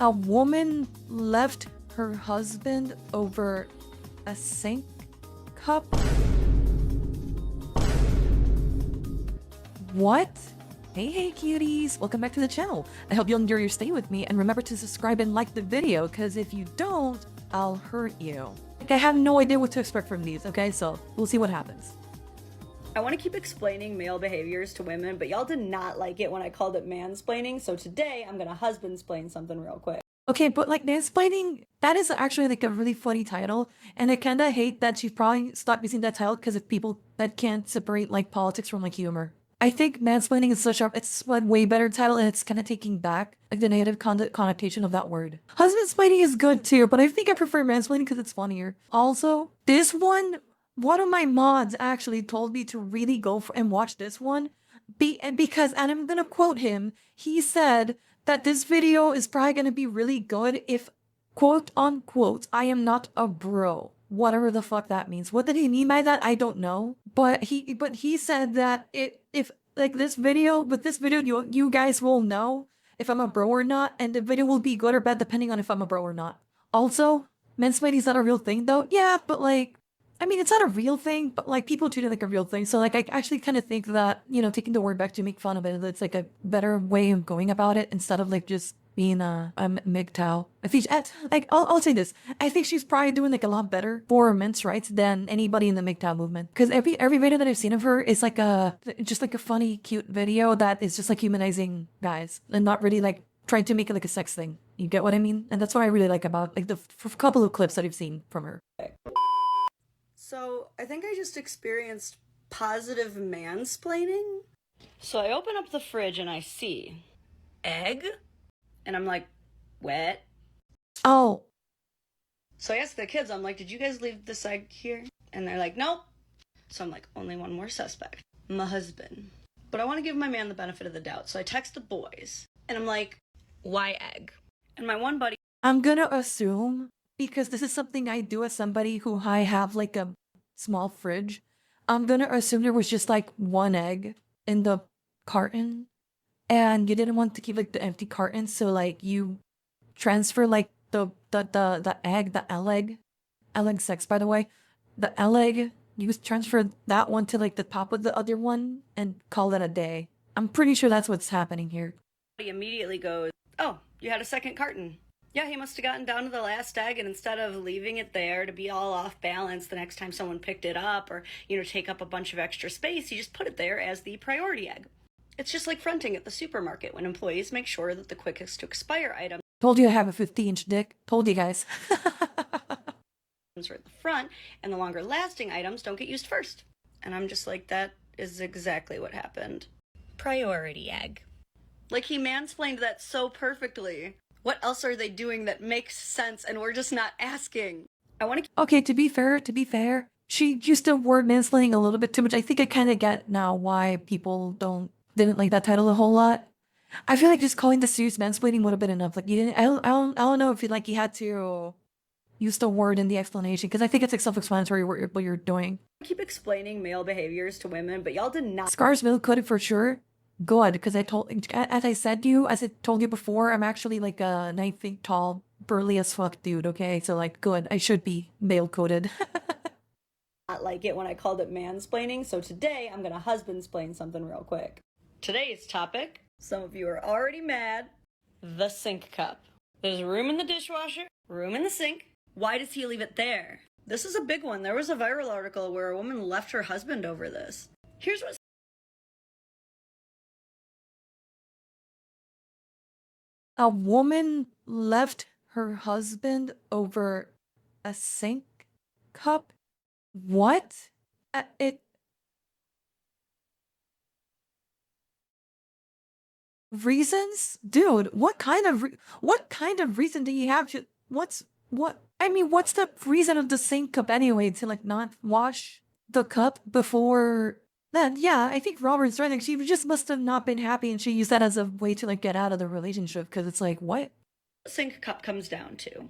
A woman left her husband over a sink cup? What? Hey cuties! Welcome back to the channel. I hope you'll endure your stay with me, and remember to subscribe and like the video, because if you don't, I'll hurt you. Like, I have no idea what to expect from these, okay? So, we'll see what happens. I want to keep explaining male behaviors to women, but y'all did not like it when I called it mansplaining, so today I'm gonna husbandsplain something real quick. Okay, but like mansplaining, that is actually like a really funny title, and I kinda hate that she probably stopped using that title because of people that can't separate like politics from like humor. I think mansplaining is it's a way better title, and it's kind of taking back like the negative connotation of that word. Husbandsplaining is good too, but I think I prefer mansplaining because it's funnier. Also, this one of my mods actually told me to really go and watch this one, because, and I'm gonna quote him, he said that this video is probably gonna be really good if, quote unquote, I am not a bro. Whatever the fuck that means. What did he mean by that? I don't know. But he said that if like with this video, you guys will know if I'm a bro or not, and the video will be good or bad depending on if I'm a bro or not. Also, mansplaining is not a real thing though. Yeah, but like, I mean, it's not a real thing, but like people treat it like a real thing. So like, I actually kind of think that, you know, taking the word back to make fun of it, it's like a better way of going about it instead of like just being a MGTOW. I think, like, I'll say this. I think she's probably doing like a lot better for men's rights than anybody in the MGTOW movement. Because every video that I've seen of her is like just like a funny, cute video that is just like humanizing guys and not really like trying to make it like a sex thing. You get what I mean? And that's what I really like about like the couple of clips that I've seen from her. So I think I just experienced positive mansplaining. So I open up the fridge and I see egg, and I'm like, wet. Oh. So I asked the kids, I'm like, did you guys leave this egg here? And they're like, nope. So I'm like, only one more suspect, my husband. But I want to give my man the benefit of the doubt. So I text the boys and I'm like, why egg? And my one buddy, I'm gonna assume, because this is something I do as somebody who I have like a small fridge, I'm gonna assume there was just like one egg in the carton and you didn't want to keep like the empty carton, so like you transfer like the egg, the L egg sex, by the way, the L egg, you transfer that one to like the top of the other one and call it a day. I'm pretty sure that's what's happening here. he immediately goes, oh, you had a second carton. Yeah, he must have gotten down to the last egg, and instead of leaving it there to be all off balance the next time someone picked it up or, you know, take up a bunch of extra space, he just put it there as the priority egg. It's just like fronting at the supermarket when employees make sure that the quickest to expire items Told you I have a 50-inch dick. Told you guys. are at the front, and the longer lasting items don't get used first. And I'm just like, that is exactly what happened. Priority egg. Like, he mansplained that so perfectly. What else are they doing that makes sense and we're just not asking? I want to... Okay, to be fair, she used the word mansplaining a little bit too much. I think I kind of get now why people didn't like that title a whole lot. I feel like just calling the series mansplaining would have been enough. Like, you didn't, I don't know if you like, you had to use the word in the explanation, because I think it's like self-explanatory what you're doing. I keep explaining male behaviors to women, but y'all did not... Scarsville could for sure. Good, because as I told you before, I'm actually like a 9 feet tall, burly as fuck dude, okay? So like, good, I should be male coded. not like it when I called it mansplaining, so today I'm gonna husbandsplain something real quick. Today's topic, some of you are already mad, the sink cup. There's room in the dishwasher, room in the sink. Why does he leave it there? This is a big one. There was a viral article where a woman left her husband over this. Here's what... A woman left her husband over a sink cup? What? Reasons? Dude, what kind of reason do you have to, what's the reason of the sink cup anyway? To like not wash the cup before then? Yeah, I think Robert's right. Like, she just must have not been happy and she used that as a way to like get out of the relationship, because it's like, what? The sink cup comes down to.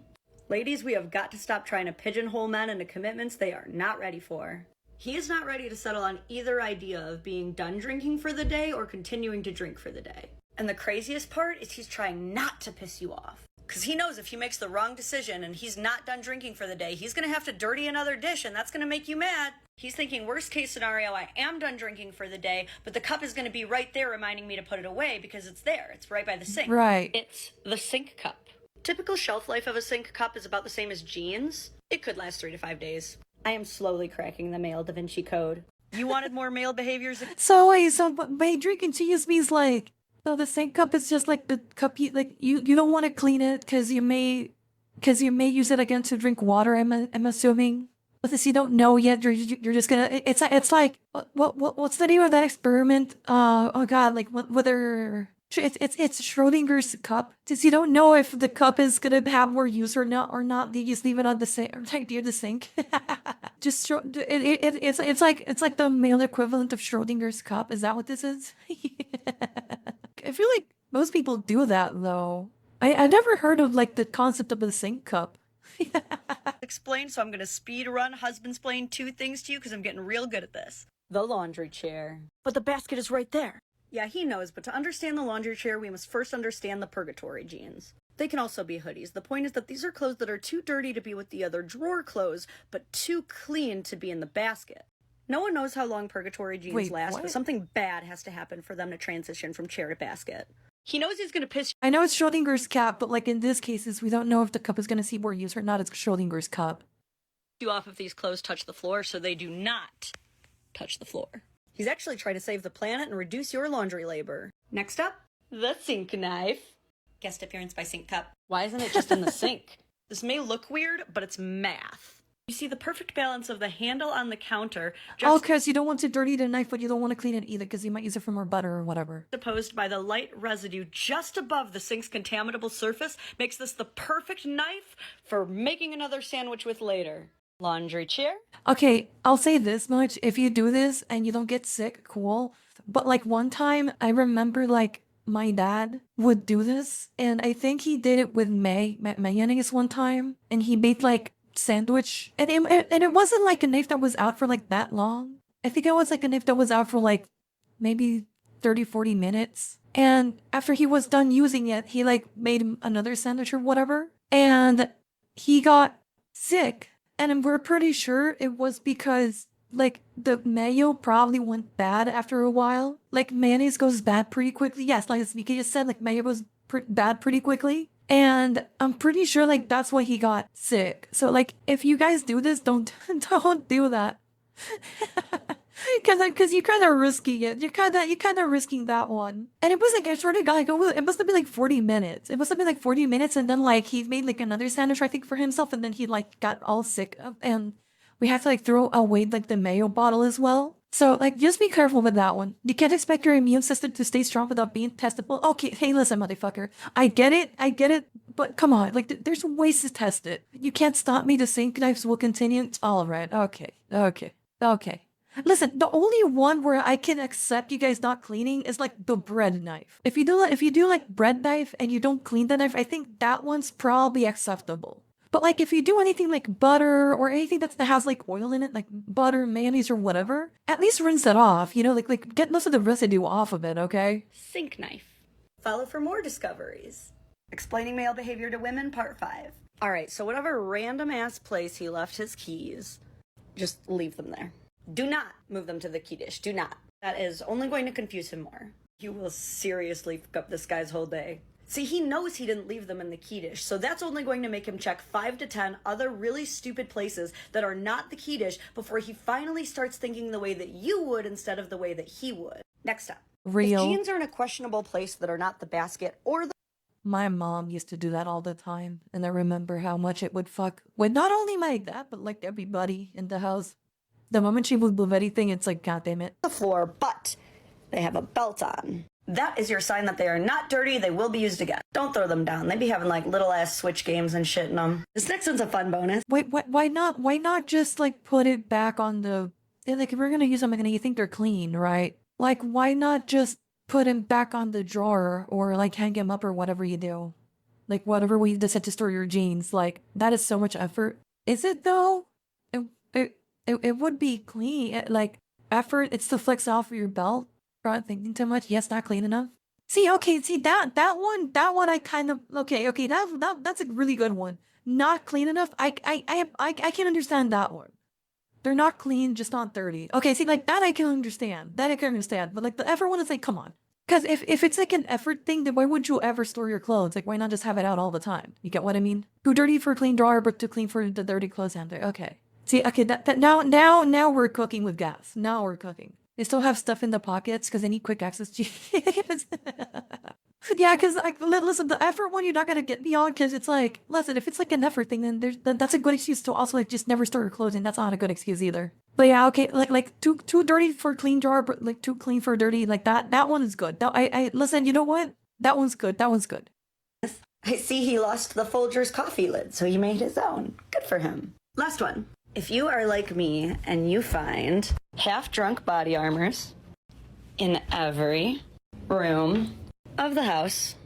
Ladies, we have got to stop trying to pigeonhole men into commitments they are not ready for. He is not ready to settle on either idea of being done drinking for the day or continuing to drink for the day. And the craziest part is he's trying not to piss you off. Because he knows if he makes the wrong decision and he's not done drinking for the day, he's going to have to dirty another dish, and that's going to make you mad. He's thinking, worst case scenario, I am done drinking for the day, but the cup is going to be right there reminding me to put it away because it's there. It's right by the sink. Right. It's the sink cup. Typical shelf life of a sink cup is about the same as jeans. It could last 3 to 5 days. I am slowly cracking the male Da Vinci Code. You wanted more male behaviors? So wait, so by drinking cheese means like, so the sink cup is just like the cup you don't want to clean it because you may use it again to drink water. I'm assuming. But since you don't know yet, you're just gonna. It's like what's the name of that experiment? Oh god, like whether it's Schrodinger's cup. Since you don't know if the cup is gonna have more use or not, you just leave it on the sink, like near the sink. Just it's like the male equivalent of Schrodinger's cup. Is that what this is? I feel like most people do that though. I never heard of like the concept of a sink cup. Explain, so I'm going to speed run husband-splain 2 things to you because I'm getting real good at this. The laundry chair. But the basket is right there. Yeah, he knows, but to understand the laundry chair, we must first understand the purgatory jeans. They can also be hoodies. The point is that these are clothes that are too dirty to be with the other drawer clothes, but too clean to be in the basket. No one knows how long purgatory jeans last, but something bad has to happen for them to transition from chair to basket. He knows he's going to piss. I know it's Schrodinger's cup, but like in this cases, we don't know if the cup is going to see more use or not. It's Schrodinger's cup. You off if these clothes touch the floor, so they do not touch the floor. He's actually trying to save the planet and reduce your laundry labor. Next up, the sink knife. Guest appearance by sink cup. Why isn't it just in the sink? This may look weird, but it's math. You see the perfect balance of the handle on the counter. Oh, because you don't want to dirty the knife, but you don't want to clean it either because you might use it for more butter or whatever. Opposed by the light residue just above the sink's contaminable surface makes this the perfect knife for making another sandwich with later. Laundry chair. Okay, I'll say this much. If you do this and you don't get sick, cool. But like one time, I remember like my dad would do this, and I think he did it with mayonnaise one time, and he made like sandwich, and it wasn't like a knife that was out for like that long. I think it was like a knife that was out for like maybe 30-40 minutes, and after he was done using it, he like made another sandwich or whatever, and he got sick, and we're pretty sure it was because like the mayo probably went bad after a while. Like mayonnaise goes bad pretty quickly. Yes, like Mika just said, like mayo goes bad pretty quickly. And I'm pretty sure like that's why he got sick. So like if you guys do this, don't do that. Cause you kind of risking it. You're kind of risking that one. And it was like, I swear to God, it must have been like 40 minutes. It must have been like 40 minutes, and then like he made like another sandwich, I think, for himself, and then he like got all sick, and we had to like throw away like the mayo bottle as well. So like just be careful with that one. You can't expect your immune system to stay strong without being testable. Okay, hey listen, motherfucker. I get it, but come on, like there's ways to test it. You can't stop me. The sink knives will continue. All right, okay. Listen, the only one where I can accept you guys not cleaning is like the bread knife. If you do like bread knife and you don't clean the knife, I think that one's probably acceptable. But like if you do anything like butter or anything that has like oil in it, like butter, mayonnaise, or whatever, at least rinse it off, you know, like get most of the residue off of it, okay? Sink knife. Follow for more discoveries. Explaining male behavior to women, part 5. Alright, so whatever random ass place he left his keys, just leave them there. Do not move them to the key dish. Do not. That is only going to confuse him more. You will seriously fuck up this guy's whole day. See, he knows he didn't leave them in the key dish, so that's only going to make him check 5 to 10 other really stupid places that are not the key dish before he finally starts thinking the way that you would instead of the way that he would. Next up. Real. If jeans are in a questionable place that are not the basket or the... My mom used to do that all the time, and I remember how much it would fuck with not only my dad, but like everybody in the house. The moment she would move anything, it's like, God damn it. The floor, but they have a belt on. That is your sign that they are not dirty. They will be used again. Don't throw them down. They be having like little ass Switch games and shit in them. This next one's a fun bonus. Wait, why not? Why not just like put it back on the? Like if we're gonna use them and you think they're clean, right? Like why not just put him back on the drawer or like hang him up or whatever you do? Like whatever way you decide to store your jeans. Like that is so much effort. Is it though? It would be clean. Like effort. It's to flex off your belt. Not thinking too much. Yes, not clean enough. See, okay, see that one I kind of okay, that's a really good one. Not clean enough. I can understand that one. They're not clean, just not dirty. Okay, see, like that I can understand. That I can understand. But like the effort one is like, come on. Because if it's like an effort thing, then why would you ever store your clothes? Like, why not just have it out all the time? You get what I mean? Too dirty for a clean drawer, but too clean for the dirty clothes hanger. Okay. See, okay, that now we're cooking with gas. Now we're cooking. They still have stuff in the pockets because they need quick access to. Yeah, because like, listen, the effort one you're not gonna get beyond because it's like, listen, if it's like an effort thing, then that's a good excuse to also like just never store your clothes, and that's not a good excuse either. But yeah, okay, like too dirty for clean drawer, but like too clean for dirty, like that one is good. That I listen, you know what? That one's good. That one's good. I see he lost the Folgers coffee lid, so he made his own. Good for him. Last one. If you are like me and you find half-drunk body armors in every room of the house,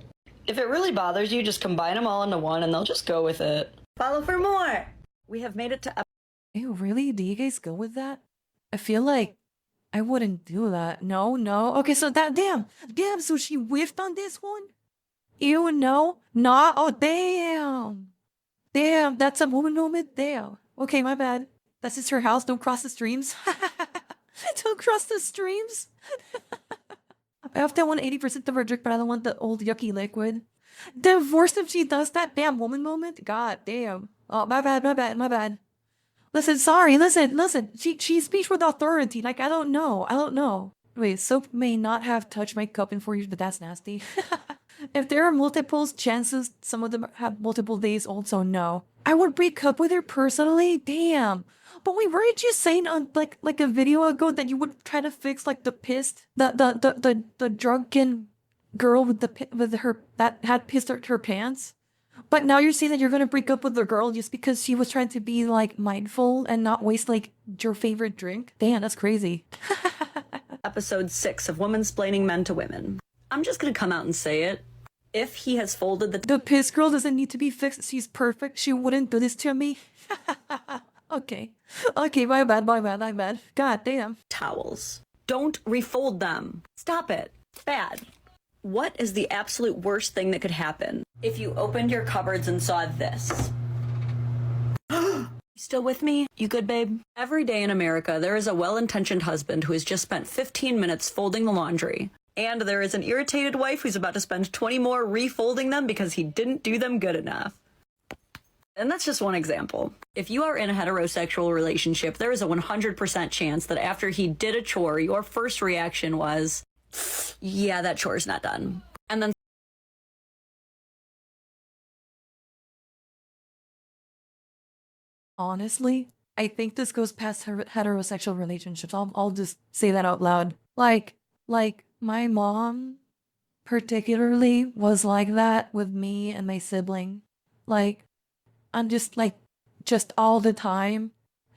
if it really bothers you, just combine them all into one and they'll just go with it. Follow for more. We have made it to Ew, really? Do you guys go with that? I feel like I wouldn't do that. No, no. Okay, so that damn. So she whiffed on this one. Ew, no, nah. Oh, damn. That's a moment. Damn. Okay, my bad. That's just her house. Don't cross the streams. Don't cross the streams. I often want 80% of her drink, but I don't want the old yucky liquid. Divorced if she does that. Damn woman moment. God damn. Oh, my bad. Listen, sorry. Listen. She speaks with authority. Like, I don't know. Wait, soap may not have touched my cup in 4 years, but that's nasty. If there are multiples, chances some of them have multiple days also, no. I would break up with her personally? Damn. But wait, weren't you saying on like a video ago that you would try to fix like the drunken girl with her that had pissed her pants? But now you're saying that you're gonna break up with the girl just because she was trying to be like mindful and not waste like your favorite drink? Damn, that's crazy. episode 6 of Womansplaining Men to Women. I'm just gonna come out and say it. If he has folded The piss girl doesn't need to be fixed. She's perfect. She wouldn't do this to me. Okay, my bad. God damn. towels, don't refold them. Stop it. It's bad. What is the absolute worst thing that could happen if you opened your cupboards and saw this? Still with me? You good, babe? Every day in America, there is a well-intentioned husband who has just spent 15 minutes folding the laundry. And there is an irritated wife who's about to spend 20 more refolding them because he didn't do them good enough. And that's just one example. If you are in a heterosexual relationship, there is a 100% chance that after he did a chore, your first reaction was, yeah, that chore's not done. And then Honestly, I think this goes past heterosexual relationships. I'll just say that out loud. Like my mom particularly was like that with me and my sibling. Like, I'm just all the time.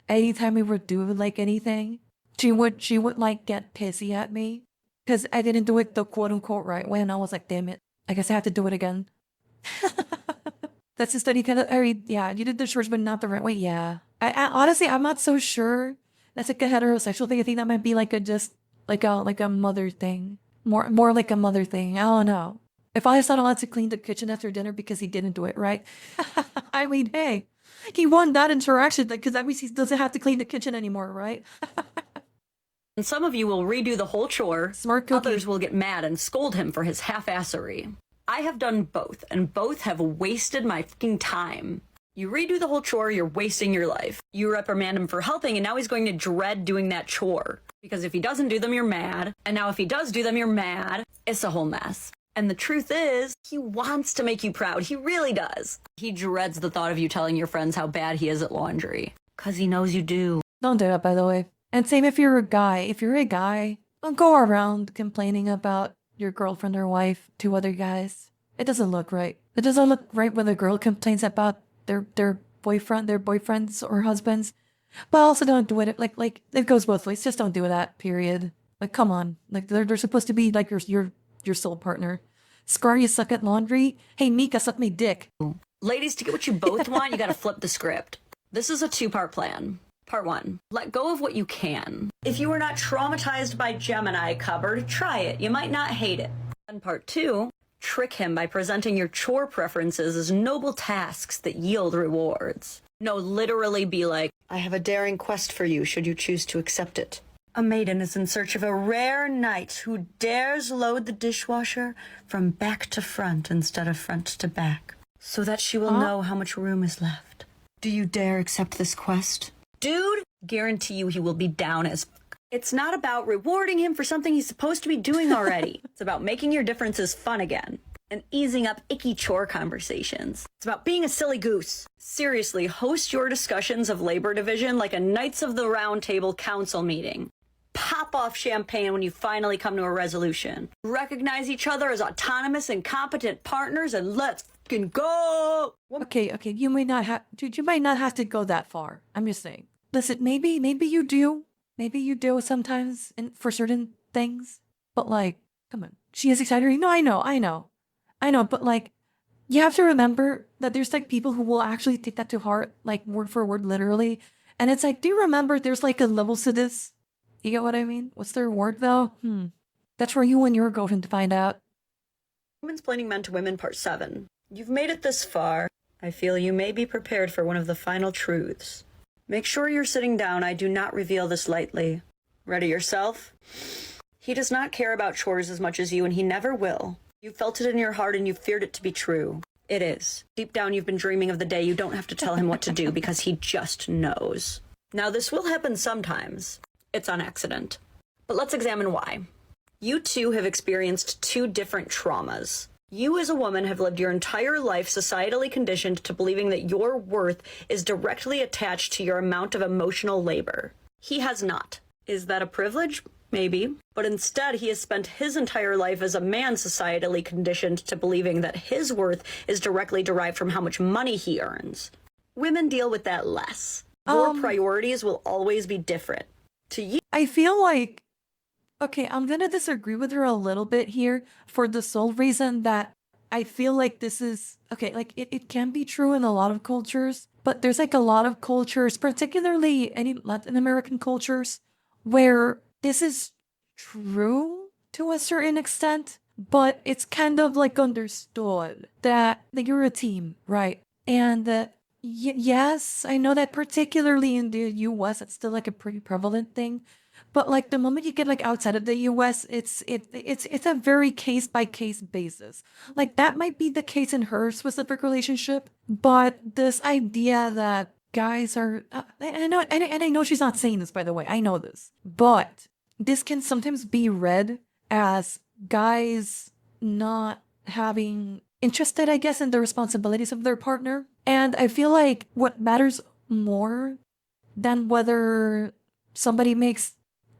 Anytime we would do like anything, she would like get pissy at me because I didn't do it the quote unquote right way, and I was like, damn it, I guess I have to do it again. That's just that you kind of, yeah, you did the chores, but not the right way. Yeah. I honestly, I'm not so sure. That's like a heterosexual thing. I think that might be like a just like a mother thing. More like a mother thing. I don't know. If I was not allowed to clean the kitchen after dinner because he didn't do it right, I mean, hey, he won that interaction because that means he doesn't have to clean the kitchen anymore, right? and some of you will redo the whole chore. Smart cookie. Others will get mad and scold him for his half-assery. I have done both, and both have wasted my fucking time. You redo the whole chore, you're wasting your life. You reprimand him for helping, and now he's going to dread doing that chore. Because if he doesn't do them, you're mad. And now if he does do them, you're mad. It's a whole mess. And the truth is, he wants to make you proud. He really does. He dreads the thought of you telling your friends how bad he is at laundry. Because he knows you do. Don't do that, by the way. And same if you're a guy. If you're a guy, don't go around complaining about your girlfriend or wife to other guys. It doesn't look right. It doesn't look right when a girl complains about their boyfriends or husbands. But also don't do it like it goes both ways. Just don't do that, period. Like, come on. Like, they're supposed to be like your soul partner. Scar, you suck at laundry. Hey, Mika, suck my dick. Ladies, to get what you both want, you gotta flip the script. This is a 2-part plan. Part 1, let go of what you can. If you are not traumatized by Gemini cupboard, try it. You might not hate it. And part 2, trick him by presenting your chore preferences as noble tasks that yield rewards. No, literally be like, I have a daring quest for you should you choose to accept it. A maiden is in search of a rare knight who dares load the dishwasher from back to front instead of front to back, so that she will know how much room is left. Do you dare accept this quest? Dude, guarantee you he will be down as fuck. It's not about rewarding him for something he's supposed to be doing already. It's about making your differences fun again and easing up icky chore conversations. It's about being a silly goose. Seriously, host your discussions of labor division like a Knights of the Round Table council meeting. Pop off champagne when you finally come to a resolution. Recognize each other as autonomous and competent partners and let's fucking go! Okay, you might not have, dude, you might not have to go that far. I'm just saying. Listen, maybe you do. Maybe you do sometimes for certain things. But like, come on. She is exaggerating. No, I know. But like, you have to remember that there's like people who will actually take that to heart, like word for word, literally. And it's like, do you remember there's like a level to this? You get what I mean? What's their word though? That's for you and your girlfriend to find out. Womansplaining Men to Women Part 7. You've made it this far. I feel you may be prepared for one of the final truths. Make sure you're sitting down. I do not reveal this lightly. Ready yourself? He does not care about chores as much as you, and he never will. You felt it in your heart and you feared it to be true. It is. Deep down, you've been dreaming of the day you don't have to tell him what to do because he just knows. Now, this will happen sometimes. It's on accident. But let's examine why. You two have experienced 2 different traumas. You as a woman have lived your entire life societally conditioned to believing that your worth is directly attached to your amount of emotional labor. He has not. Is that a privilege? Maybe. But instead, he has spent his entire life as a man societally conditioned to believing that his worth is directly derived from how much money he earns. Women deal with that less. Your priorities will always be different. To you, I feel like, okay, I'm gonna disagree with her a little bit here for the sole reason that I feel like this is, okay, like it can be true in a lot of cultures, but there's like a lot of cultures, particularly any Latin American cultures, where this is true to a certain extent, but it's kind of like understood that you're a team, right? And yes, I know that particularly in the US, it's still like a pretty prevalent thing. But like the moment you get like outside of the US, it's a very case by case basis. Like that might be the case in her specific relationship, but this idea that guys are, and I know she's not saying this, by the way, I know this, but this can sometimes be read as guys not having interested, I guess, in the responsibilities of their partner. And I feel like what matters more than whether somebody makes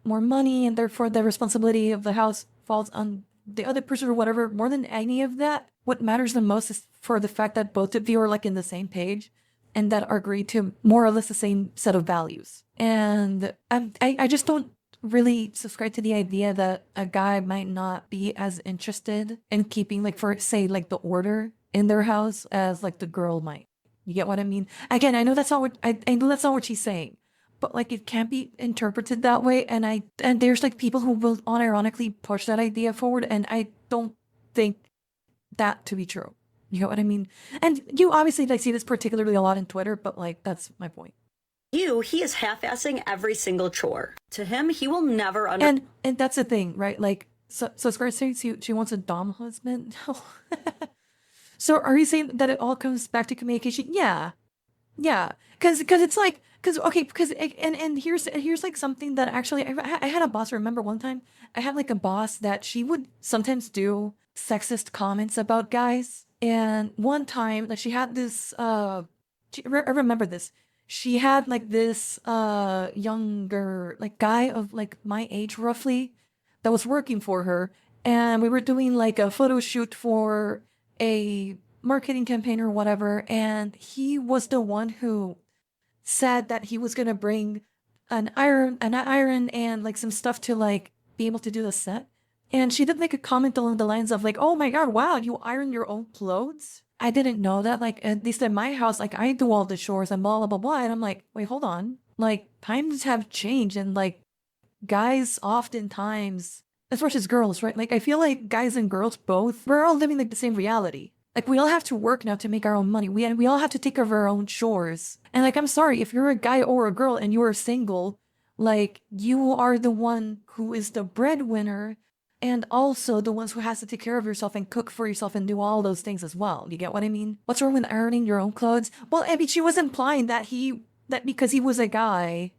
more money and therefore the responsibility of the house falls on the other person or whatever, more than any of that, what matters the most is for the fact that both of you are like in the same page and that are agreed to more or less the same set of values. And I just don't really subscribe to the idea that a guy might not be as interested in keeping, like, for say, like the order in their house as like the girl might. You get what I mean? Again, I know that's not what I know that's not what she's saying, but like it can't be interpreted that way. And there's like people who will unironically push that idea forward, and I don't think that to be true. You get what I mean? And you obviously like see this particularly a lot in Twitter, but like that's my point. he is half-assing every single chore. To him, he will never And that's the thing, right? Like so Scarlette says she wants a dom husband. No. So are you saying that it all comes back to communication? Yeah. Because it's like, and here's like something that actually I had a boss. Remember one time I had like a boss that she would sometimes do sexist comments about guys. And one time that she had this I remember this. She had like this younger like guy of like my age roughly that was working for her, and we were doing like a photo shoot for a marketing campaign or whatever, and he was the one who said that he was gonna bring an iron and like some stuff to like be able to do the set. And she did like a comment along the lines of like, "Oh my god, wow, you iron your own clothes? I didn't know that. Like, at least in my house, like I do all the chores and blah blah blah blah." And I'm like, wait, hold on. Like times have changed, and like guys oftentimes as much as girls, right? Like, I feel like guys and girls both, we're all living like the same reality. Like, we all have to work now to make our own money. We all have to take care of our own chores. And like, I'm sorry, if you're a guy or a girl and you're single, like, you are the one who is the breadwinner and also the ones who has to take care of yourself and cook for yourself and do all those things as well. You get what I mean? What's wrong with earning your own clothes? Well, I mean, she was implying that that because he was a guy,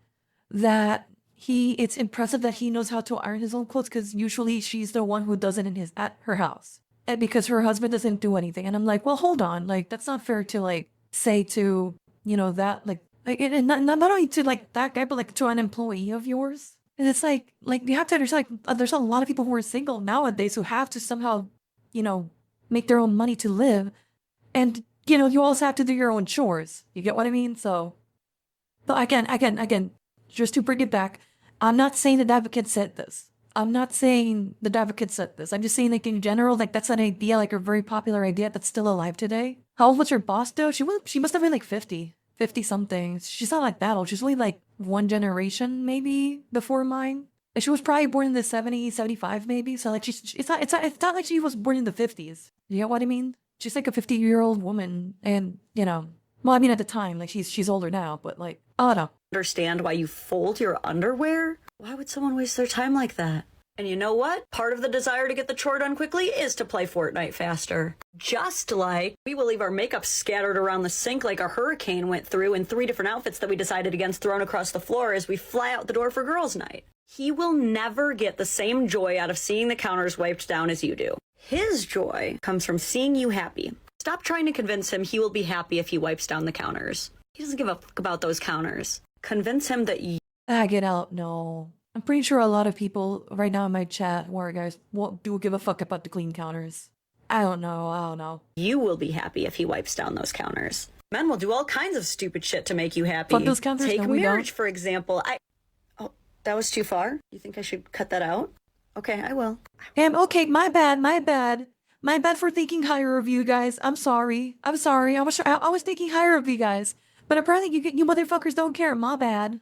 that it's impressive that he knows how to iron his own clothes because usually she's the one who does it at her house. And because her husband doesn't do anything. And I'm like, well, hold on. Like, that's not fair to like say to, that and not only to like that guy, but like to an employee of yours. And it's like you have to understand, like, there's a lot of people who are single nowadays who have to somehow, make their own money to live. And, you also have to do your own chores. You get what I mean? So again, just to bring it back, I'm not saying the Dadvocate said this. I'm not saying the Dadvocate said this. I'm just saying, like, in general, like, that's an idea, like, a very popular idea that's still alive today. How old was your boss, though? She must have been, like, 50 something. She's not, like, that old. She's only, like, one generation, maybe, before mine. Like, she was probably born in the 70s, 75, maybe. So, like, it's not like she was born in the 50s. You get what I mean? She's, like, a 50-year-old woman, and, well, I mean, at the time, like, she's older now, but, like, I don't know. Understand why you fold your underwear? Why would someone waste their time like that? And you know what? Part of the desire to get the chore done quickly is to play Fortnite faster. Just like we will leave our makeup scattered around the sink like a hurricane went through in 3 different outfits that we decided against thrown across the floor as we fly out the door for girls' night. He will never get the same joy out of seeing the counters wiped down as you do. His joy comes from seeing you happy. Stop trying to convince him he will be happy if he wipes down the counters. He doesn't give a fuck about those counters. Convince him that you... Get out, no. I'm pretty sure a lot of people right now in my chat, war guys, won't give a fuck about the clean counters. I don't know. You will be happy if he wipes down those counters. Men will do all kinds of stupid shit to make you happy. Fuck those counters? Take No, we marriage, don't. for example. Oh, that was too far? You think I should cut that out? Okay, I will. Okay, my bad. My bad for thinking higher of you guys. I'm sorry. I was thinking higher of you guys. But apparently you motherfuckers don't care. My bad.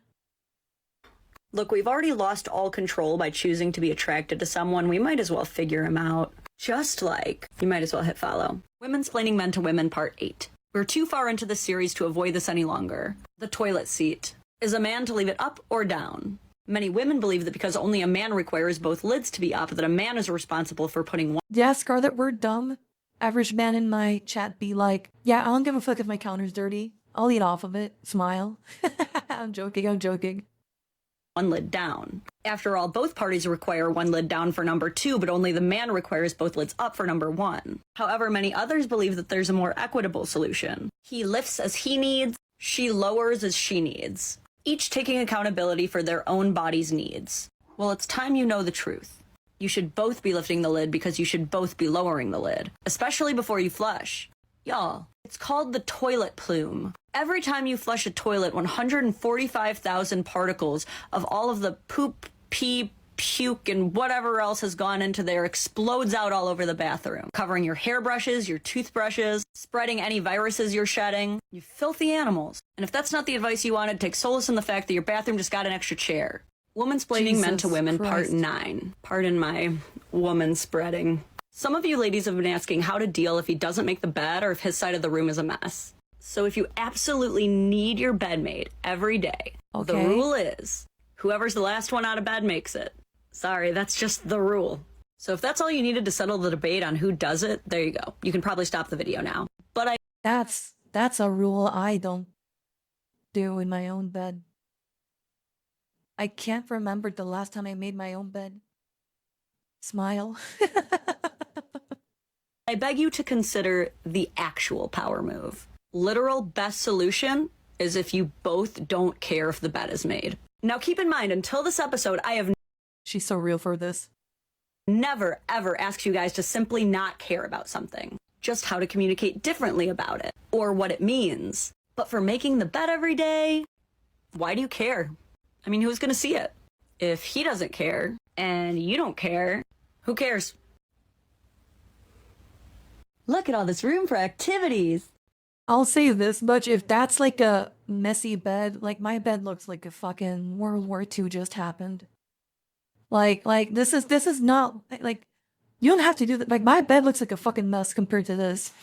Look, we've already lost all control by choosing to be attracted to someone. We might as well figure him out. Just like, you might as well hit follow. Womansplaining Men to Women Part 8. We're too far into the series to avoid this any longer. The toilet seat. Is a man to leave it up or down? Many women believe that because only a man requires both lids to be up, that a man is responsible for putting one... Yeah, Scarlette, we're dumb. Average man in my chat be like, yeah, I don't give a fuck if my counter's dirty. I'll eat off of it. Smile. I'm joking. One lid down. After all, both parties require one lid down for number 2, but only the man requires both lids up for number 1. However, many others believe that there's a more equitable solution. He lifts as he needs, she lowers as she needs, each taking accountability for their own body's needs. Well, it's time you know the truth. You should both be lifting the lid because you should both be lowering the lid, especially before you flush. Y'all, it's called the toilet plume. Every time you flush a toilet, 145,000 particles of all of the poop, pee, puke, and whatever else has gone into there explodes out all over the bathroom, covering your hairbrushes, your toothbrushes, spreading any viruses you're shedding. You filthy animals. And if that's not the advice you wanted, take solace in the fact that your bathroom just got an extra chair. Womansplaining Men to Women, Part 9. Pardon my woman spreading. Some of you ladies have been asking how to deal if he doesn't make the bed or if his side of the room is a mess. So if you absolutely need your bed made every day, The rule is whoever's the last one out of bed makes it. Sorry, that's just the rule. So if that's all you needed to settle the debate on who does it, there you go. You can probably stop the video now. But That's a rule I don't do in my own bed. I can't remember the last time I made my own bed. Smile. I beg you to consider the actual power move. Literal best solution is if you both don't care if the bed is made. Now keep in mind, until this episode, I have She's so real for this. never, ever asked you guys to simply not care about something. Just how to communicate differently about it, or what it means. But for making the bed every day, why do you care? I mean, who's gonna see it? If he doesn't care, and you don't care, who cares? Look at all this room for activities. I'll say this much, if that's like a messy bed, like my bed looks like a fucking World War II just happened. Like this is not like you don't have to do that. Like my bed looks like a fucking mess compared to this.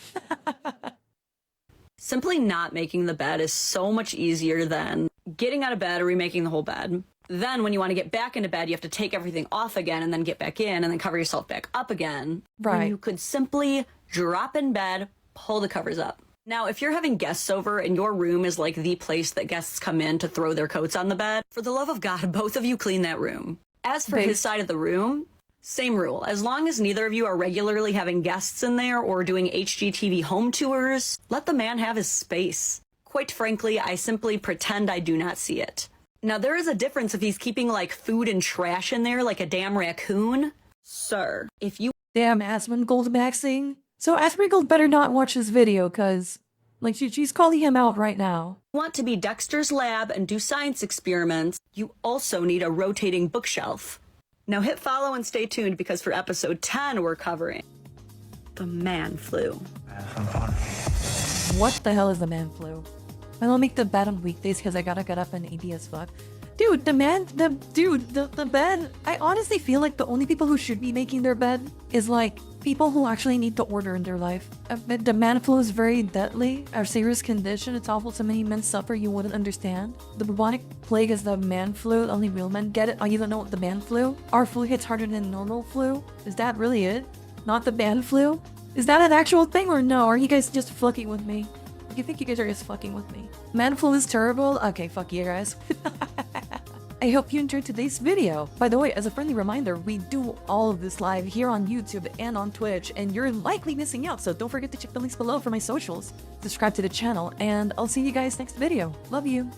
Simply not making the bed is so much easier than getting out of bed or remaking the whole bed. Then when you want to get back into bed, you have to take everything off again and then get back in and then cover yourself back up again. Right. When you could simply drop in bed, pull the covers up. Now, if you're having guests over and your room is like the place that guests come in to throw their coats on the bed, for the love of God, both of you clean that room. As for his side of the room, same rule. As long as neither of you are regularly having guests in there or doing HGTV home tours, let the man have his space. Quite frankly, I simply pretend I do not see it. Now, there is a difference if he's keeping, like, food and trash in there like a damn raccoon. Sir, if you— Damn, Asmongold maxing. So Asmongold better not watch this video, cause, like, she's calling him out right now. want to be Dexter's lab and do science experiments, you also need a rotating bookshelf. Now hit follow and stay tuned because for episode 10 we're covering the man flu. What the hell is the man flu? I don't make the bed on weekdays because I gotta get up and AD as fuck. Dude, the bed, I honestly feel like the only people who should be making their bed is like people who actually need the order in their life. The man flu is very deadly, a serious condition. It's awful. So many men suffer you wouldn't understand. The bubonic plague is the man flu. Only real men get it. Oh, you don't know what the man flu? Our flu hits harder than normal flu? Is that really it? Not the man flu? Is that an actual thing or no? Are you guys just fucking with me? You think you guys are just fucking with me? Man flu is terrible? Okay, fuck you guys. I hope you enjoyed today's video. By the way, as a friendly reminder, we do all of this live here on YouTube and on Twitch, and you're likely missing out, so don't forget to check the links below for my socials. Subscribe to the channel, and I'll see you guys next video. Love you.